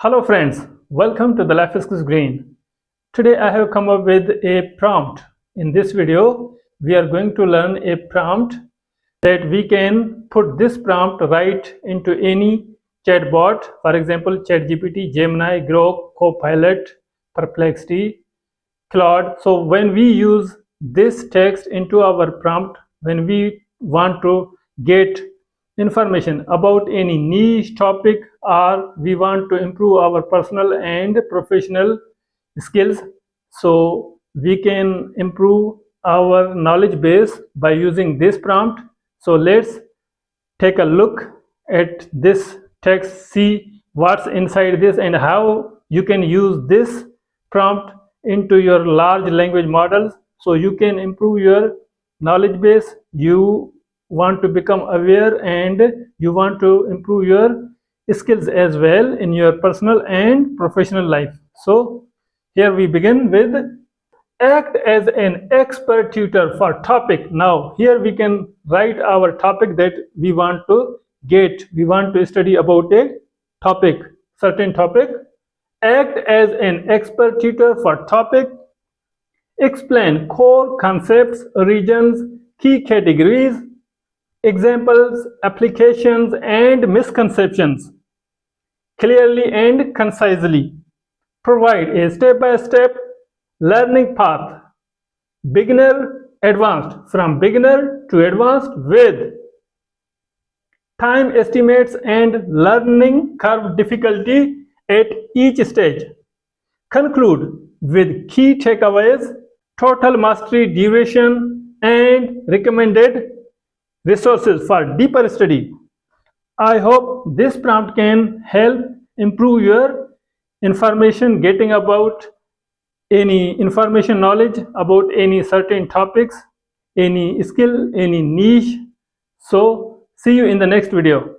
Hello friends, welcome to the Life Skills Green. Today I have come up with a prompt. In this video, we are going to learn a prompt that we can put this prompt right into any chatbot. For example, ChatGPT, Gemini, Grok, Copilot, Perplexity, Claude. So when we use this text into our prompt, when we want to get information about any niche topic or we want to improve our personal and professional skills, so we can improve our knowledge base by using this prompt. So let's take a look at this text, see what's inside this and how you can use this prompt into your large language models so you can improve your knowledge base. You want to become aware and you want to improve your skills as well in your personal and professional life. So here we begin with act as an expert tutor for topic. Now here we can write our topic that we want to get. We want to study about a topic, certain topic. Act as an expert tutor for topic. Explain core concepts, regions, key categories, examples, applications, and misconceptions clearly and concisely. Provide a step-by-step learning path, beginner, advanced, from beginner to advanced, with time estimates and learning curve difficulty at each stage. Conclude with key takeaways, total mastery duration, and recommended resources for deeper study. I hope this prompt can help improve your information, getting about any information knowledge about any certain topics, any skill, any niche. So see you in the next video.